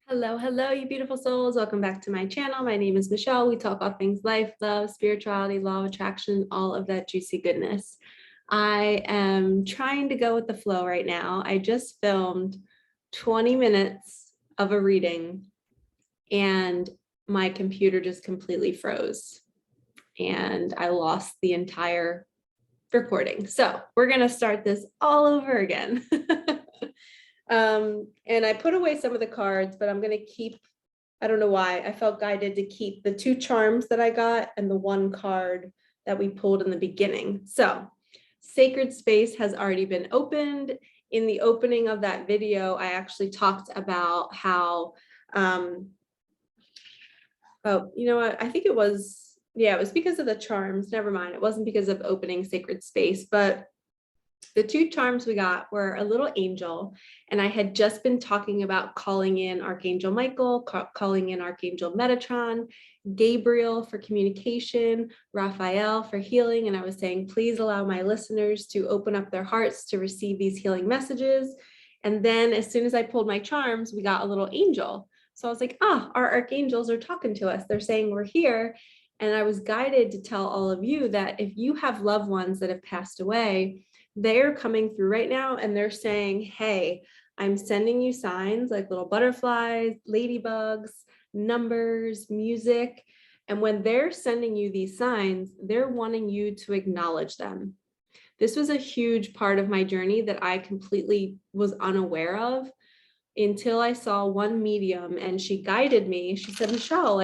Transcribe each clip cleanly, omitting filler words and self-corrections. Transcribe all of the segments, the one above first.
Hello, hello, you beautiful souls. Welcome back to my channel. My name is Michelle. We talk all things life, love, spirituality, law of attraction, all of that juicy goodness. I am trying to go with the flow right now. I just filmed 20 minutes of a reading and my computer just completely froze and I lost the entire recording. So we're going to start this all over again. And I put away some of the cards, but I'm going to keep, I don't know why, I felt guided to keep the 2 charms that I got and the 1 card that we pulled in the beginning. So sacred space has already been opened. In the opening of that video, I actually talked about how, oh, you know what, I think it was because of the charms. Never mind. It wasn't because of opening sacred space, but the 2 charms we got were a little angel, and I had just been talking about calling in Archangel Michael, calling in Archangel Metatron, Gabriel for communication, Raphael for healing, and I was saying, please allow my listeners to open up their hearts to receive these healing messages. And then as soon as I pulled my charms, we got a little angel. So I was like, our archangels are talking to us. They're saying we're here. And I was guided to tell all of you that if you have loved ones that have passed away, they're coming through right now and they're saying, hey, I'm sending you signs like little butterflies, ladybugs, numbers, music. And when they're sending you these signs, they're wanting you to acknowledge them. This was a huge part of my journey that I completely was unaware of until I saw one medium, and she guided me. She said, Michelle,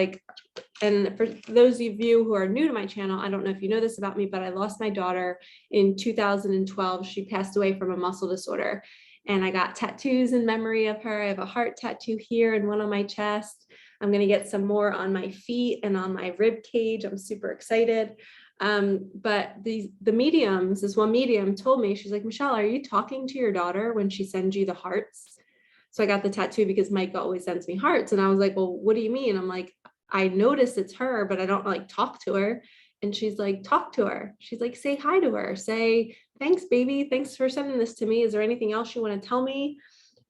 and for those of you who are new to my channel, I don't know if you know this about me, but I lost my daughter in 2012. She passed away from a muscle disorder, and I got tattoos in memory of her. I have a heart tattoo here and one on my chest. I'm going to get some more on my feet and on my rib cage. I'm super excited. But the mediums, this one medium told me, she's like, Michelle, are you talking to your daughter when she sends you the hearts? So I got the tattoo because Micah always sends me hearts. And I was like, well, what do you mean? I'm like, I noticed it's her, but I don't talk to her. And she's like, talk to her. She's like, say hi to her. Say, thanks, baby. Thanks for sending this to me. Is there anything else you want to tell me?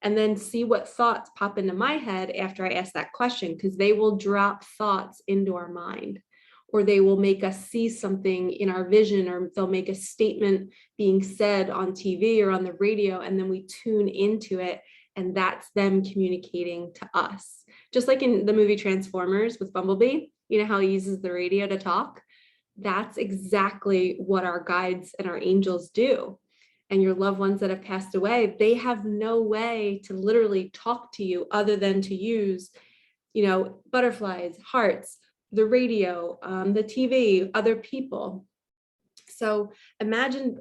And then see what thoughts pop into my head after I ask that question, because they will drop thoughts into our mind, or they will make us see something in our vision, or they'll make a statement being said on TV or on the radio, and then we tune into it. And that's them communicating to us. Just like in the movie Transformers with Bumblebee, you know how he uses the radio to talk? That's exactly what our guides and our angels do. And your loved ones that have passed away, they have no way to literally talk to you other than to use, butterflies, hearts, the radio, the TV, other people. So imagine,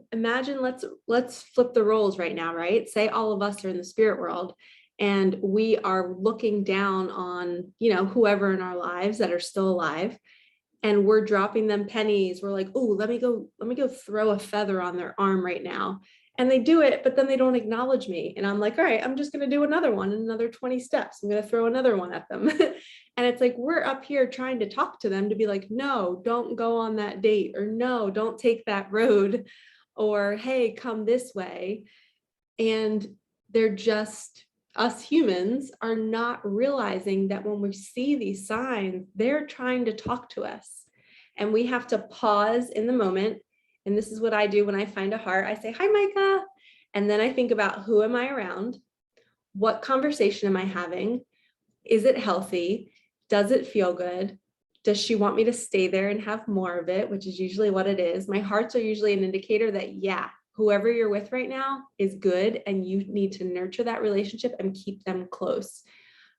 let's flip the roles right now, right? Say all of us are in the spirit world and we are looking down on, whoever in our lives that are still alive, and we're dropping them pennies. We're like, oh, let me go throw a feather on their arm right now. And they do it, but then they don't acknowledge me. And I'm like, all right, I'm just going to do another one, another 20 steps. I'm going to throw another one at them. And it's like, we're up here trying to talk to them to be like, no, don't go on that date, or no, don't take that road, or hey, come this way. And they're just, us humans are not realizing that when we see these signs, they're trying to talk to us. And we have to pause in the moment. And this is what I do when I find a heart. I say, hi, Micah. And then I think about, who am I around? What conversation am I having? Is it healthy? Does it feel good? Does she want me to stay there and have more of it, which is usually what it is. My hearts are usually an indicator that, yeah, whoever you're with right now is good, and you need to nurture that relationship and keep them close.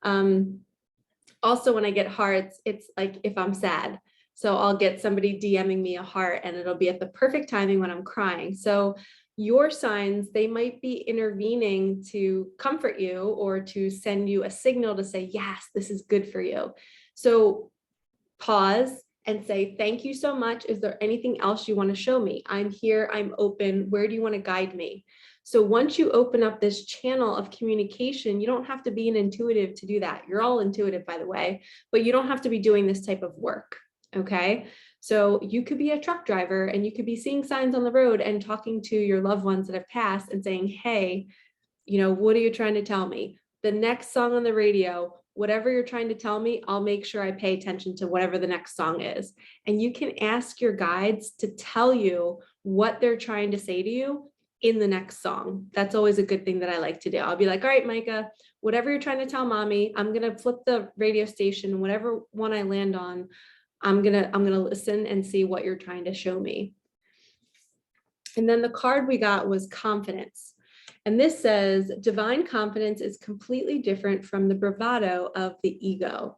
Also, when I get hearts, it's like if I'm sad. So I'll get somebody DMing me a heart, and it'll be at the perfect timing when I'm crying. So your signs, they might be intervening to comfort you or to send you a signal to say, yes, this is good for you. So pause and say, thank you so much. Is there anything else you want to show me? I'm here. I'm open. Where do you want to guide me? So once you open up this channel of communication, you don't have to be an intuitive to do that. You're all intuitive, by the way, but you don't have to be doing this type of work. Okay. So you could be a truck driver and you could be seeing signs on the road and talking to your loved ones that have passed and saying, hey, what are you trying to tell me? The next song on the radio, whatever you're trying to tell me, I'll make sure I pay attention to whatever the next song is. And you can ask your guides to tell you what they're trying to say to you in the next song. That's always a good thing that I like to do. I'll be like, all right, Micah, whatever you're trying to tell mommy, I'm going to flip the radio station, whatever one I land on, I'm going to listen and see what you're trying to show me. And then the card we got was confidence. And this says, divine confidence is completely different from the bravado of the ego.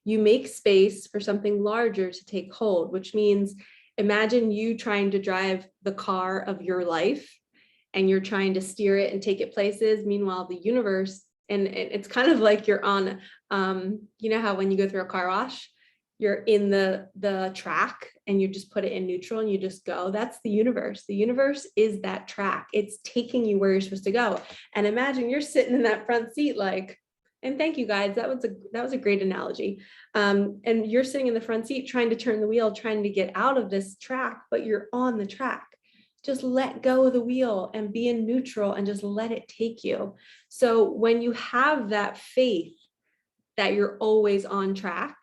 You make space for something larger to take hold, which means imagine you trying to drive the car of your life and you're trying to steer it and take it places. Meanwhile, the universe, and it's kind of like you're on, you know how when you go through a car wash, you're in the track and you just put it in neutral and you just go. That's the universe. The universe is that track. It's taking you where you're supposed to go. And imagine you're sitting in that front seat like, and thank you guys, that was a great analogy. And you're sitting in the front seat trying to turn the wheel, trying to get out of this track, but you're on the track. Just let go of the wheel and be in neutral and just let it take you. So when you have that faith that you're always on track,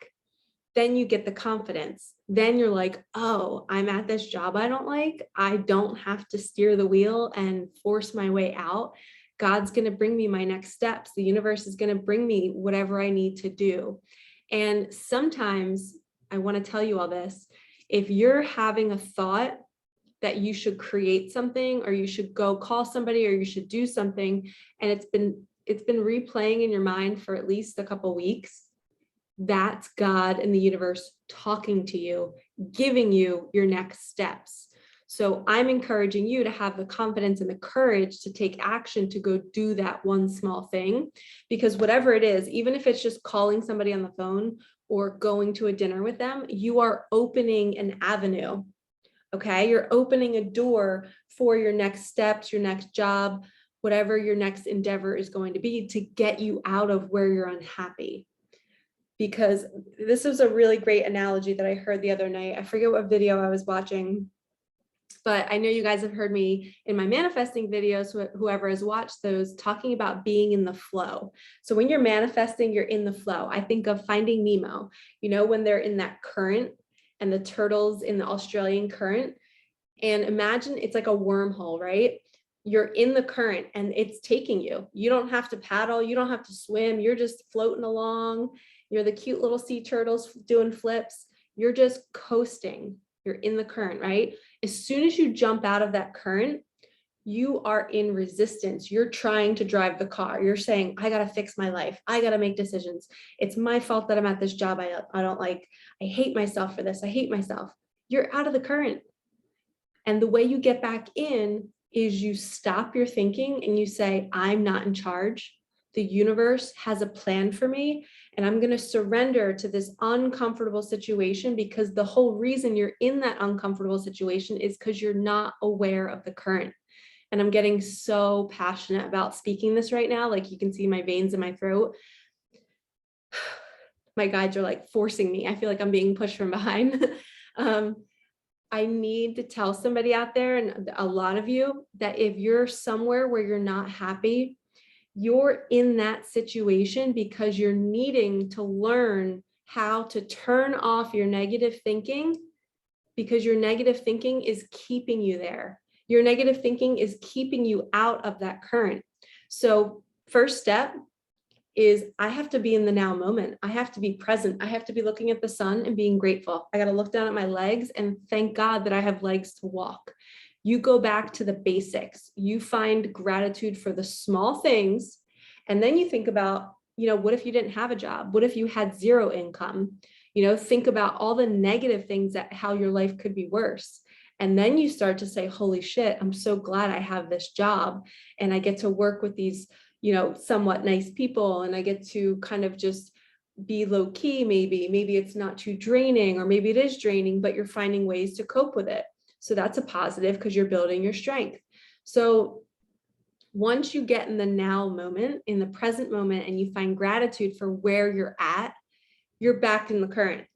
then you get the confidence. Then you're like, oh, I'm at this job I don't like. I don't have to steer the wheel and force my way out. God's going to bring me my next steps. The universe is going to bring me whatever I need to do. And sometimes I want to tell you all this. If you're having a thought that you should create something, or you should go call somebody, or you should do something, and it's been replaying in your mind for at least a couple weeks, that's God and the universe talking to you, giving you your next steps. So I'm encouraging you to have the confidence and the courage to take action to go do that one small thing, because whatever it is, even if it's just calling somebody on the phone or going to a dinner with them, you are opening an avenue. Okay, you're opening a door for your next steps, your next job, whatever your next endeavor is going to be, to get you out of where you're unhappy. Because this is a really great analogy that I heard the other night. I forget what video I was watching, but I know you guys have heard me in my manifesting videos, whoever has watched those, talking about being in the flow. So when you're manifesting, you're in the flow. I think of Finding Nemo, you know, when they're in that current and the turtles in the Australian current. And imagine it's like a wormhole, right? You're in the current and it's taking you. You don't have to paddle. You don't have to swim. You're just floating along. You're the cute little sea turtles doing flips. You're just coasting. You're in the current, right? As soon as you jump out of that current, you are in resistance. You're trying to drive the car. You're saying, I got to fix my life. I got to make decisions. It's my fault that I'm at this job I don't like. I hate myself for this. I hate myself. You're out of the current. And the way you get back in is you stop your thinking and you say, I'm not in charge. The universe has a plan for me, and I'm going to surrender to this uncomfortable situation, because the whole reason you're in that uncomfortable situation is because you're not aware of the current. And I'm getting so passionate about speaking this right now. Like you can see my veins in my throat. My guides are like forcing me. I feel like I'm being pushed from behind. I need to tell somebody out there, and a lot of you, that if you're somewhere where you're not happy, you're in that situation because you're needing to learn how to turn off your negative thinking, because your negative thinking is keeping you there. Your negative thinking is keeping you out of that current. So first step is I have to be in the now moment. I have to be present. I have to be looking at the sun and being grateful. I got to look down at my legs and thank God that I have legs to walk. You go back to the basics. You find gratitude for the small things. And then you think about, what if you didn't have a job? What if you had zero income? Think about all the negative things, that how your life could be worse. And then you start to say, holy shit, I'm so glad I have this job and I get to work with these, somewhat nice people. And I get to kind of just be low key. Maybe it's not too draining, or maybe it is draining, but you're finding ways to cope with it. So that's a positive because you're building your strength. So once you get in the now moment, in the present moment, and you find gratitude for where you're at, you're back in the current.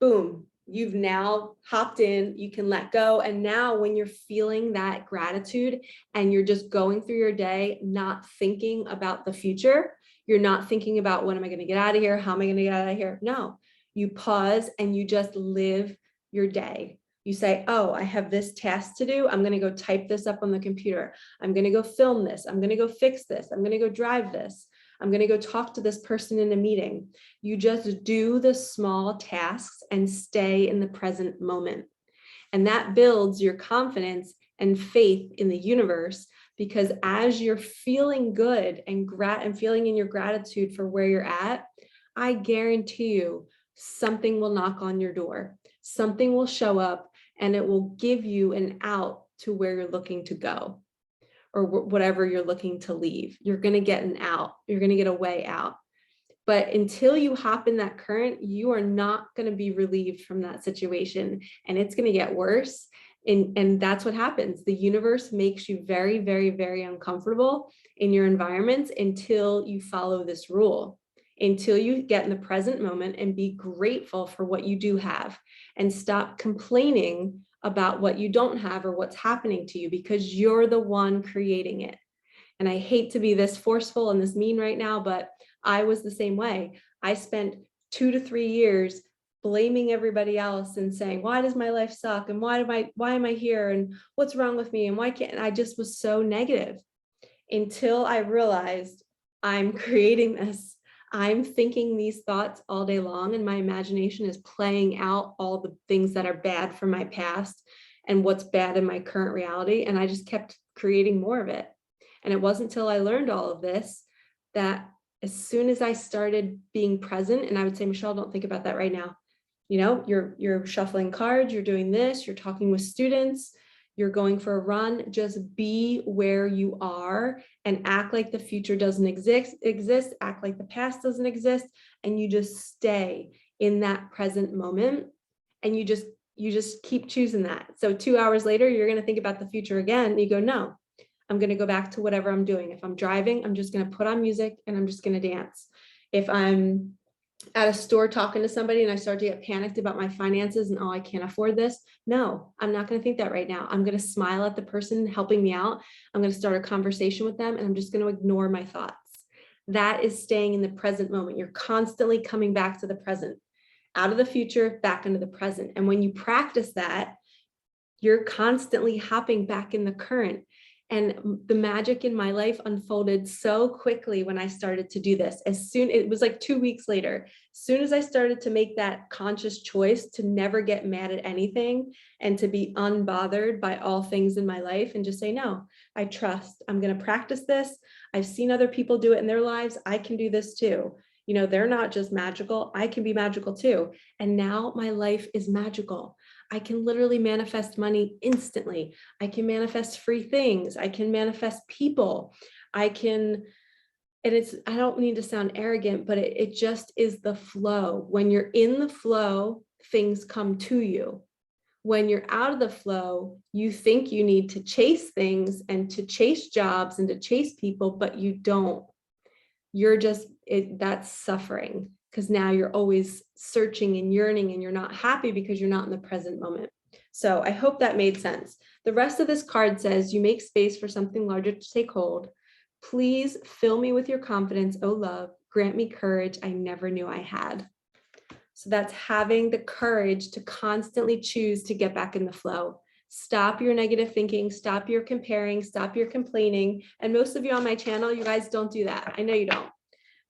Boom. You've now hopped in, you can let go. And now when you're feeling that gratitude and you're just going through your day, not thinking about the future, You're not thinking about when am I going to get out of here? How am I going to get out of here? No, you pause and you just live your day. You say, oh, I have this task to do. I'm going to go type this up on the computer. I'm going to go film this. I'm going to go fix this. I'm going to go drive this. I'm going to go talk to this person in a meeting. You just do the small tasks and stay in the present moment. And that builds your confidence and faith in the universe, because as you're feeling good and feeling in your gratitude for where you're at, I guarantee you something will knock on your door. Something will show up and it will give you an out to where you're looking to go, or whatever you're looking to leave. You're going to get an out. You're going to get a way out. But until you hop in that current, you are not going to be relieved from that situation, and it's going to get worse. And that's what happens. The universe makes you very, very, very uncomfortable in your environments until you follow this rule, until you get in the present moment and be grateful for what you do have, and stop complaining about what you don't have or what's happening to you, because you're the one creating it. And I hate to be this forceful and this mean right now, but I was the same way. I spent 2 to 3 years blaming everybody else and saying, why does my life suck? And why am I here? And what's wrong with me? And why can't, and I just was so negative until I realized I'm creating this. I'm thinking these thoughts all day long, and my imagination is playing out all the things that are bad from my past and what's bad in my current reality. And I just kept creating more of it. And it wasn't until I learned all of this that as soon as I started being present, and I would say, Michelle, don't think about that right now. You know, you're shuffling cards, you're doing this, you're talking with students, you're going for a run. Just be where you are and act like the future doesn't exist, act like the past doesn't exist, and you just stay in that present moment, and you just keep choosing that. So 2 hours later, you're going to think about the future again, and you go, no, I'm going to go back to whatever I'm doing. If I'm driving, I'm just going to put on music and I'm just going to dance. If I'm at a store talking to somebody and I start to get panicked about my finances and, oh, I can't afford this. No, I'm not going to think that right now. I'm going to smile at the person helping me out. I'm going to start a conversation with them, and I'm just going to ignore my thoughts. That is staying in the present moment. You're constantly coming back to the present, out of the future, back into the present. And when you practice that, you're constantly hopping back in the current. And the magic in my life unfolded so quickly when I started to do this. It was like 2 weeks later, as soon as I started to make that conscious choice to never get mad at anything and to be unbothered by all things in my life and just say, no, I trust, I'm going to practice this. I've seen other people do it in their lives. I can do this too. You know, they're not just magical. I can be magical too. And now my life is magical. I can literally manifest money instantly. I can manifest free things. I can manifest people. I don't need to sound arrogant, but it just is the flow. When you're in the flow, things come to you. When you're out of the flow, you think you need to chase things and to chase jobs and to chase people, but you don't. That's suffering, because now you're always searching and yearning and you're not happy because you're not in the present moment. So I hope that made sense. The rest of this card says, you make space for something larger to take hold. Please fill me with your confidence, oh love, grant me courage I never knew I had. So that's having the courage to constantly choose to get back in the flow. Stop your negative thinking, stop your comparing, stop your complaining. And most of you on my channel, you guys don't do that. I know you don't.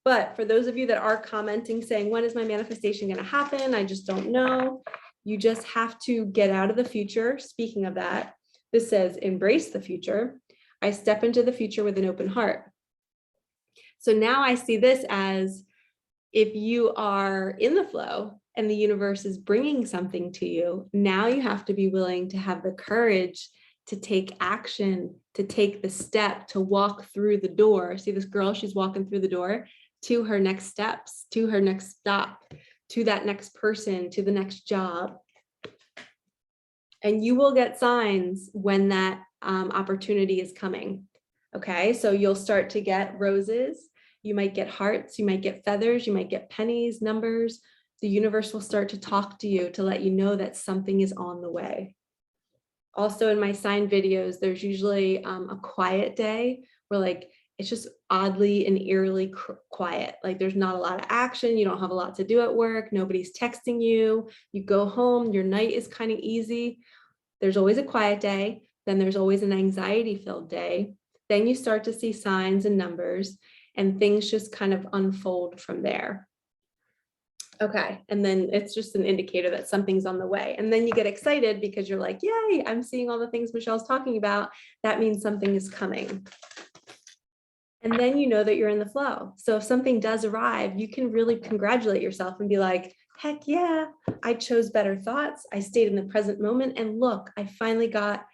But for those of you that are commenting saying, when is my manifestation going to happen? I just don't know. You just have to get out of the future. Speaking of that, this says, embrace the future. I step into the future with an open heart. So now I see this as, if you are in the flow and the universe is bringing something to you, now you have to be willing to have the courage to take action, to take the step, to walk through the door. See this girl, she's walking through the door to her next steps, to her next stop, to that next person, to the next job. And you will get signs when that opportunity is coming. Okay, so you'll start to get roses. You might get hearts, you might get feathers, you might get pennies, numbers. The universe will start to talk to you to let you know that something is on the way. Also in my sign videos, there's usually a quiet day where like it's just oddly and eerily quiet. Like there's not a lot of action. You don't have a lot to do at work. Nobody's texting you. You go home, your night is kind of easy. There's always a quiet day. Then there's always an anxiety-filled day. Then you start to see signs and numbers, and things just kind of unfold from there. Okay, and then it's just an indicator that something's on the way. And then you get excited because you're like, yay, I'm seeing all the things Michelle's talking about. That means something is coming. And then you know that you're in the flow. So if something does arrive, you can really congratulate yourself and be like, heck yeah, I chose better thoughts. I stayed in the present moment. And look, I finally got,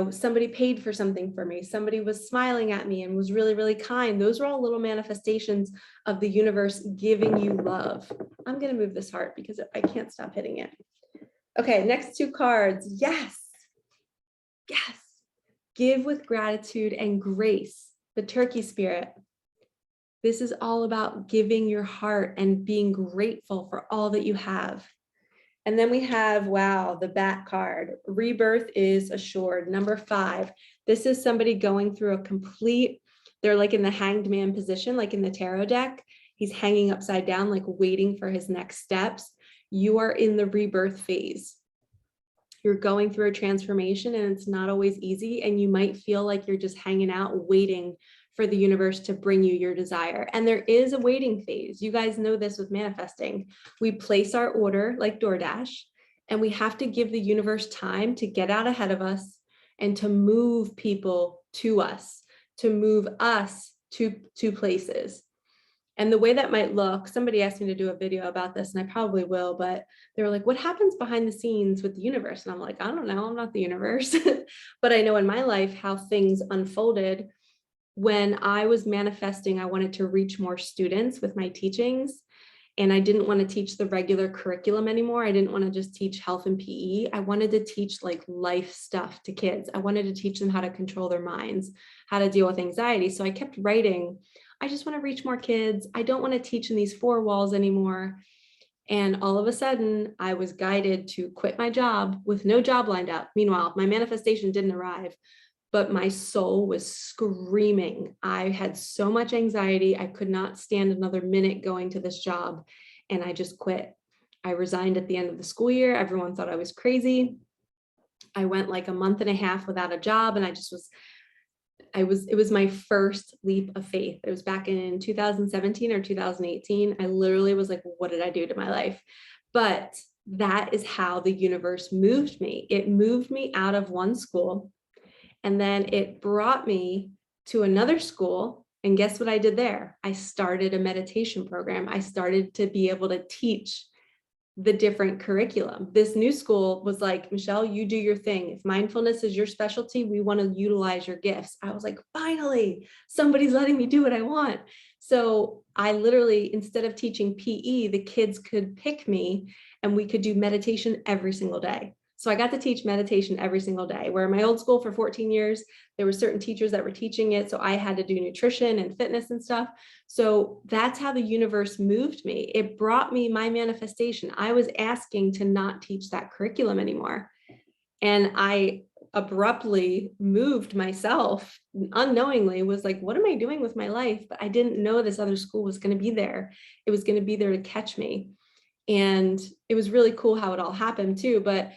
somebody paid for something for me. Somebody was smiling at me and was really, really kind. Those are all little manifestations of the universe giving you love. I'm going to move this heart because I can't stop hitting it. Okay, next two cards. Yes. Yes. Give with gratitude and grace. The turkey spirit. This is all about giving your heart and being grateful for all that you have. And then we have, wow, the bat card. Rebirth is assured. Number 5. This is somebody going through a complete, they're like in the hanged man position, like in the tarot deck. He's hanging upside down, like waiting for his next steps. You are in the rebirth phase. You're going through a transformation and it's not always easy. And you might feel like you're just hanging out, waiting for the universe to bring you your desire. And there is a waiting phase. You guys know this with manifesting. We place our order like DoorDash, and we have to give the universe time to get out ahead of us and to move people to us, to move us to places. And the way that might look, somebody asked me to do a video about this, and I probably will, but they were like, what happens behind the scenes with the universe? And I'm like, I don't know, I'm not the universe. But I know in my life how things unfolded. When I was manifesting, I wanted to reach more students with my teachings, and I didn't want to teach the regular curriculum anymore. I didn't want to just teach health and PE. I wanted to teach like life stuff to kids. I wanted to teach them how to control their minds, how to deal with anxiety. So I kept writing, I just want to reach more kids. I don't want to teach in these 4 walls anymore. And all of a sudden, I was guided to quit my job with no job lined up. Meanwhile, my manifestation didn't arrive, but my soul was screaming. I had so much anxiety. I could not stand another minute going to this job. And I just quit. I resigned at the end of the school year. Everyone thought I was crazy. I went like a month and a half without a job. And it was my first leap of faith. It was back in 2017 or 2018. I literally was like, what did I do to my life? But that is how the universe moved me. It moved me out of one school. And then it brought me to another school. And guess what I did there? I started a meditation program. I started to be able to teach the different curriculum. This new school was like, Michelle, you do your thing. If mindfulness is your specialty, we want to utilize your gifts. I was like, finally, somebody's letting me do what I want. So I literally, instead of teaching PE, the kids could pick me and we could do meditation every single day. So I got to teach meditation every single day. Where in my old school for 14 years, there were certain teachers that were teaching it. So I had to do nutrition and fitness and stuff. So that's how the universe moved me. It brought me my manifestation. I was asking to not teach that curriculum anymore. And I abruptly moved myself unknowingly, was like, what am I doing with my life? But I didn't know this other school was going to be there. It was going to be there to catch me. And it was really cool how it all happened too. But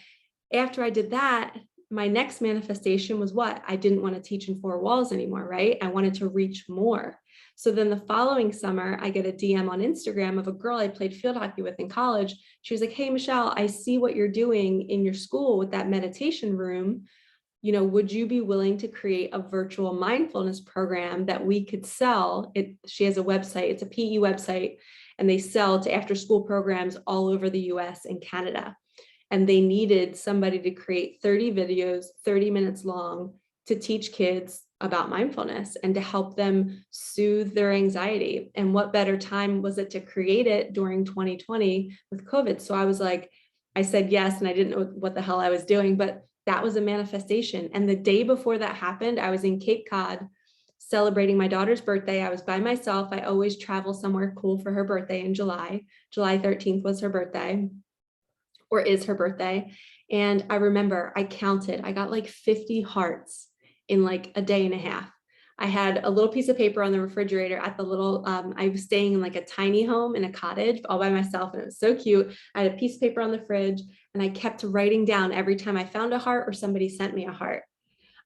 after I did that, my next manifestation was what? I didn't want to teach in 4 walls anymore, right? I wanted to reach more. So then the following summer, I get a DM on Instagram of a girl I played field hockey with in college. She was like, hey, Michelle, I see what you're doing in your school with that meditation room. Would you be willing to create a virtual mindfulness program that we could sell? She has a website, it's a PE website, and they sell to after school programs all over the US and Canada. And they needed somebody to create 30 videos, 30 minutes long, to teach kids about mindfulness and to help them soothe their anxiety. And what better time was it to create it during 2020 with COVID? So I was like, I said yes, and I didn't know what the hell I was doing, but that was a manifestation. And the day before that happened, I was in Cape Cod celebrating my daughter's birthday. I was by myself. I always travel somewhere cool for her birthday in July. July 13th was her birthday. Or is her birthday. And I remember I counted, I got like 50 hearts in like a day and a half. I had a little piece of paper on the refrigerator at the little, I was staying in like a tiny home in a cottage all by myself, and it was so cute. I had a piece of paper on the fridge, and I kept writing down every time I found a heart or somebody sent me a heart.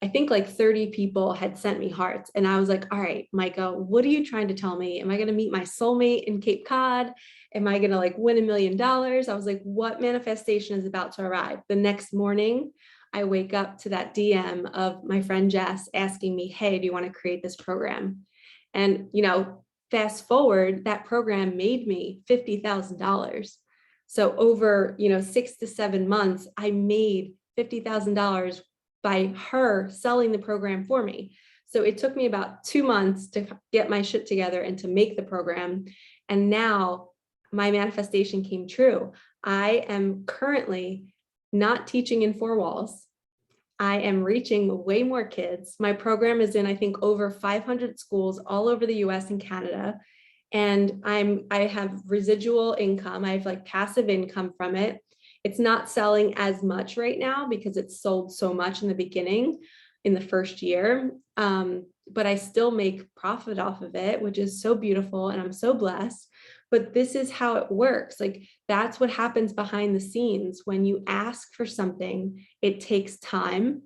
I think like 30 people had sent me hearts. And I was like, all right, Micah, what are you trying to tell me? Am I going to meet my soulmate in Cape Cod? Am I going to like win $1 million? I was like, what manifestation is about to arrive? The next morning, I wake up to that DM of my friend Jess asking me, hey, do you want to create this program? And, fast forward, that program made me $50,000. So over, 6 to 7 months, I made $50,000 by her selling the program for me. So it took me about 2 months to get my shit together and to make the program. And now my manifestation came true. I am currently not teaching in 4 walls. I am reaching way more kids. My program is in, I think, over 500 schools all over the US and Canada. And I have residual income. I have like passive income from it. It's not selling as much right now because it's sold so much in the beginning, in the first year. But I still make profit off of it, which is so beautiful. And I'm so blessed. But this is how it works. Like, that's what happens behind the scenes. When you ask for something, it takes time.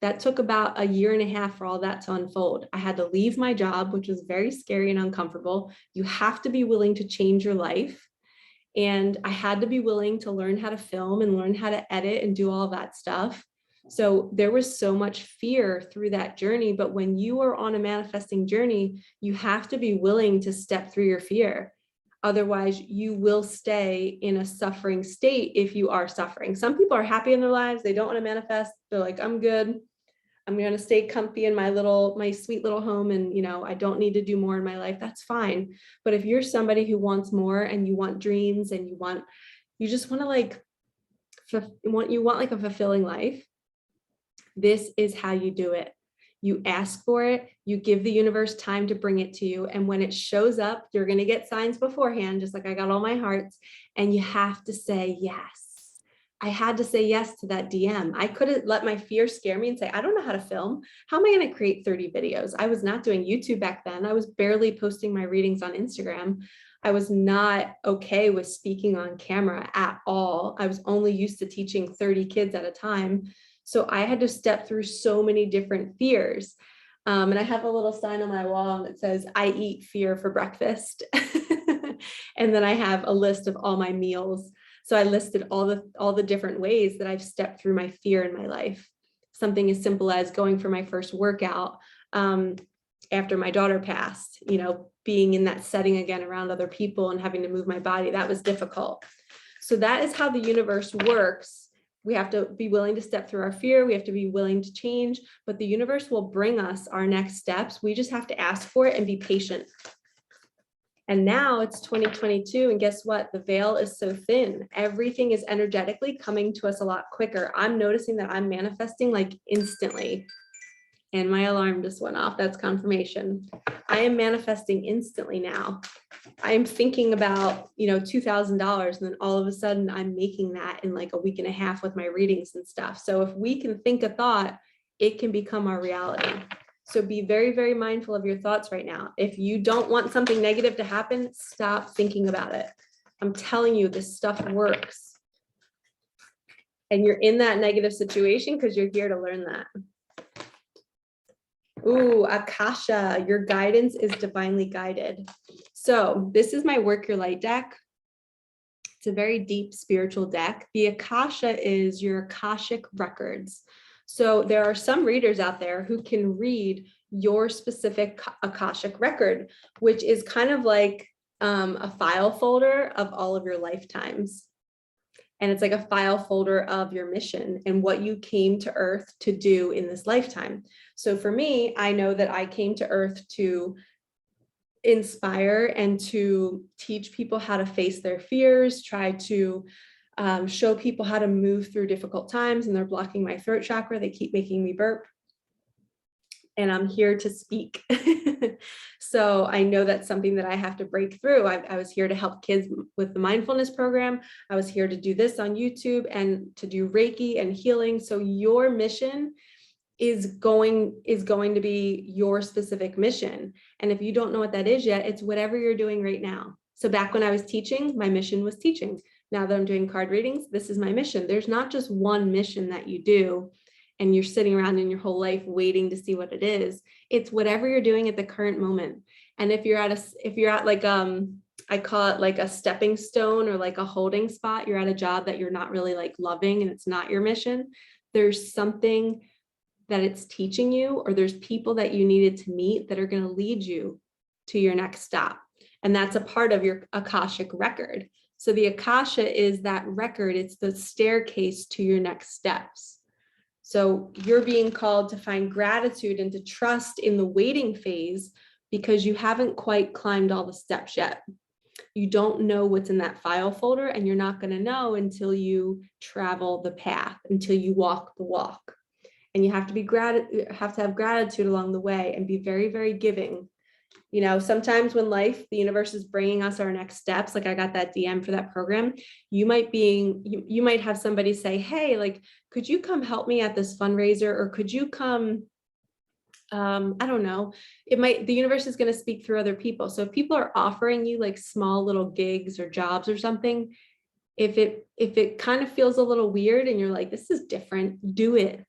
That took about 1.5 years for all that to unfold. I had to leave my job, which was very scary and uncomfortable. You have to be willing to change your life. And I had to be willing to learn how to film and learn how to edit and do all of that stuff. So there was so much fear through that journey. But when you are on a manifesting journey, you have to be willing to step through your fear. Otherwise, you will stay in a suffering state if you are suffering. Some people are happy in their lives. They don't want to manifest. They're like, I'm good. I'm going to stay comfy in my sweet little home. And, I don't need to do more in my life. That's fine. But if you're somebody who wants more and you want dreams and you just want to like a fulfilling life, this is how you do it. You ask for it, you give the universe time to bring it to you. And when it shows up, you're going to get signs beforehand, just like I got all my hearts. And you have to say yes. I had to say yes to that DM. I couldn't let my fear scare me and say, I don't know how to film. How am I going to create 30 videos? I was not doing YouTube back then. I was barely posting my readings on Instagram. I was not okay with speaking on camera at all. I was only used to teaching 30 kids at a time. So I had to step through so many different fears. And I have a little sign on my wall that says, I eat fear for breakfast. And then I have a list of all my meals. So I listed all the different ways that I've stepped through my fear in my life. Something as simple as going for my first workout after my daughter passed, being in that setting again around other people and having to move my body. That was difficult. So that is how the universe works. We have to be willing to step through our fear. We have to be willing to change, but the universe will bring us our next steps. We just have to ask for it and be patient. And now it's 2022. And guess what? The veil is so thin. Everything is energetically coming to us a lot quicker. I'm noticing that I'm manifesting like instantly. And my alarm just went off. That's confirmation. I am manifesting instantly now. I am thinking about, $2,000, and then all of a sudden I'm making that in like 1.5 weeks with my readings and stuff. So if we can think a thought, it can become our reality. So be very, very mindful of your thoughts right now. If you don't want something negative to happen, stop thinking about it. I'm telling you, this stuff works. And you're in that negative situation because you're here to learn that. Ooh, Akasha, your guidance is divinely guided. So this is my Work Your Light deck. It's a very deep spiritual deck. The Akasha is your Akashic records. So there are some readers out there who can read your specific Akashic record, which is kind of like a file folder of all of your lifetimes. And it's like a file folder of your mission and what you came to Earth to do in this lifetime. So for me, I know that I came to Earth to inspire and to teach people how to face their fears, try to show people how to move through difficult times, and they're blocking my throat chakra. They keep making me burp. And I'm here to speak. So I know that's something that I have to break through. I was here to help kids with the mindfulness program. I was here to do this on YouTube and to do Reiki and healing. So your mission is going to be your specific mission. And if you don't know what that is yet, it's whatever you're doing right now. So back when I was teaching, my mission was teaching. Now that I'm doing card readings, this is my mission. There's not just one mission that you do and you're sitting around in your whole life waiting to see what it is. It's whatever you're doing at the current moment. And if you're at like, I call it like a stepping stone or like a holding spot, you're at a job that you're not really like loving and it's not your mission, there's something that it's teaching you, or there's people that you needed to meet that are going to lead you to your next stop. And that's a part of your Akashic record. So the Akasha is that record. It's the staircase to your next steps. So you're being called to find gratitude and to trust in the waiting phase because you haven't quite climbed all the steps yet. You don't know what's in that file folder, and you're not going to know until you travel the path, until you walk the walk. And you have to have gratitude along the way and be very, very giving. You know, sometimes when the universe is bringing us our next steps, like I got that DM for that program, you might have somebody say, hey, like, could you come help me at this fundraiser? Or could you come, I don't know, the universe is going to speak through other people. So if people are offering you like small little gigs or jobs or something, if it kind of feels a little weird and you're like, this is different, do it.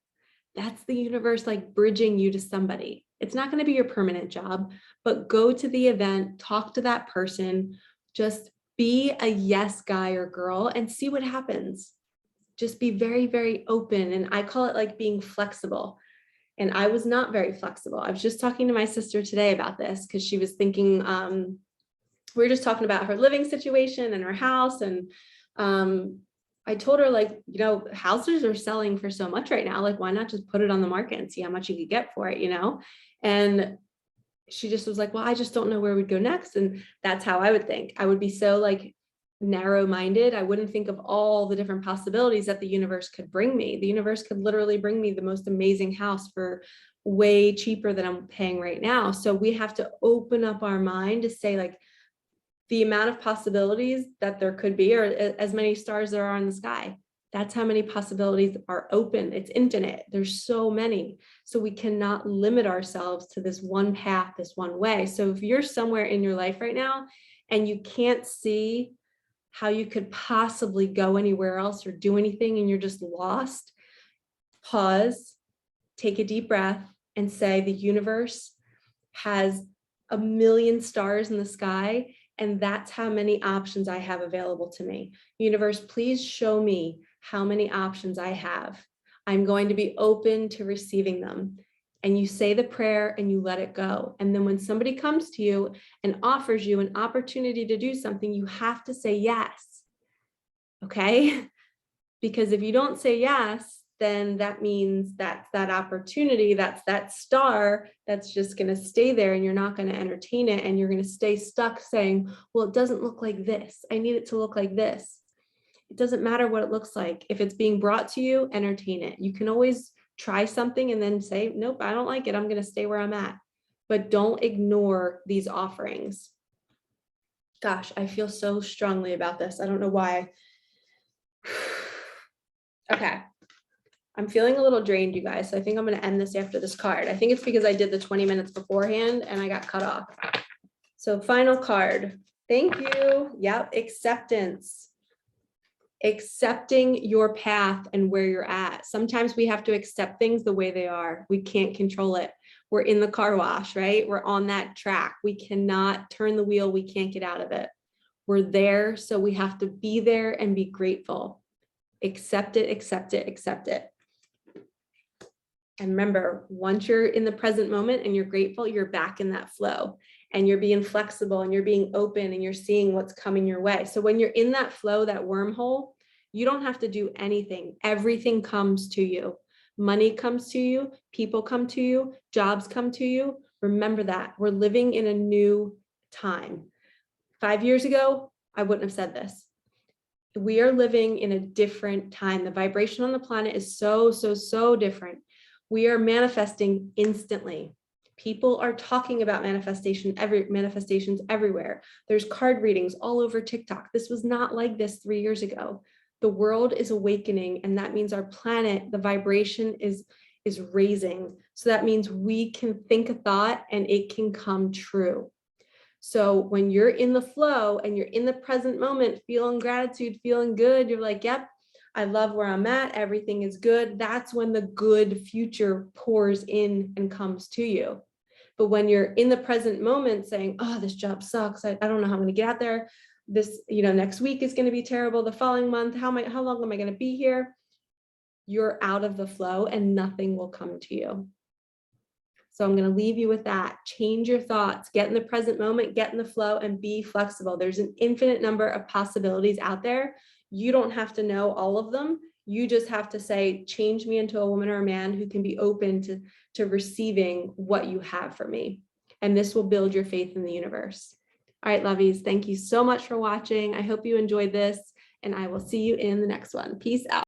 That's the universe like bridging you to somebody. It's not going to be your permanent job, but go to the event, talk to that person, just be a yes guy or girl and see what happens. Just be very, very open. And I call it like being flexible. And I was not very flexible. I was just talking to my sister today about this because she was thinking, we were just talking about her living situation and her house. And I told her, like, you know, houses are selling for so much right now. Like, why not just put it on the market and see how much you could get for it, you know? And she just was like, well, I just don't know where we'd go next. And that's how I would think. I would be so like narrow-minded. I wouldn't think of all the different possibilities that the universe could bring me. The universe could literally bring me the most amazing house for way cheaper than I'm paying right now. So we have to open up our mind to say, like, the amount of possibilities that there could be, or as many stars there are in the sky. That's how many possibilities are open. It's infinite. There's so many. So we cannot limit ourselves to this one path, this one way. So if you're somewhere in your life right now and you can't see how you could possibly go anywhere else or do anything and you're just lost, pause, take a deep breath and say, the universe has a million stars in the sky, and that's how many options I have available to me. Universe, please show me how many options I have. I'm going to be open to receiving them. And you say the prayer and you let it go. And then when somebody comes to you and offers you an opportunity to do something, you have to say yes. Okay? Because if you don't say yes, then that means that's that opportunity, that's that star that's just going to stay there and you're not going to entertain it. And you're going to stay stuck saying, well, it doesn't look like this. I need it to look like this. It doesn't matter what it looks like. If it's being brought to you, entertain it. You can always try something and then say, nope, I don't like it. I'm going to stay where I'm at. But don't ignore these offerings. Gosh, I feel so strongly about this. I don't know why. Okay. I'm feeling a little drained, you guys. So I think I'm going to end this after this card. I think it's because I did the 20 minutes beforehand and I got cut off. So final card. Thank you. Yep. Acceptance. Accepting your path and where you're at. Sometimes we have to accept things the way they are. We can't control it. We're in the car wash, right? We're on that track. We cannot turn the wheel. We can't get out of it. We're there. So we have to be there and be grateful. Accept it, accept it, accept it. And remember, once you're in the present moment and you're grateful, you're back in that flow and you're being flexible and you're being open and you're seeing what's coming your way. So when you're in that flow, that wormhole, you don't have to do anything. Everything comes to you. Money comes to you. People come to you. Jobs come to you. Remember that. We're living in a new time. 5 years ago, I wouldn't have said this. We are living in a different time. The vibration on the planet is so, so, so different. We are manifesting instantly. People are talking about manifestations everywhere. There's card readings all over TikTok. This was not like this 3 years ago. The world is awakening, and that means our planet, the vibration is raising. So that means we can think a thought and it can come true. So when you're in the flow and you're in the present moment, feeling gratitude, feeling good, you're like, yep, I love where I'm at. Everything is good. That's when the good future pours in and comes to you. But when you're in the present moment saying, oh, this job sucks. I don't know how I'm going to get out there. This, next week is going to be terrible. The following month, how long am I going to be here? You're out of the flow and nothing will come to you. So I'm going to leave you with that. Change your thoughts, get in the present moment, get in the flow, and be flexible. There's an infinite number of possibilities out there. You don't have to know all of them. You just have to say, change me into a woman or a man who can be open to receiving what you have for me. And this will build your faith in the universe. All right, lovies, thank you so much for watching. I hope you enjoyed this, and I will see you in the next one. Peace out.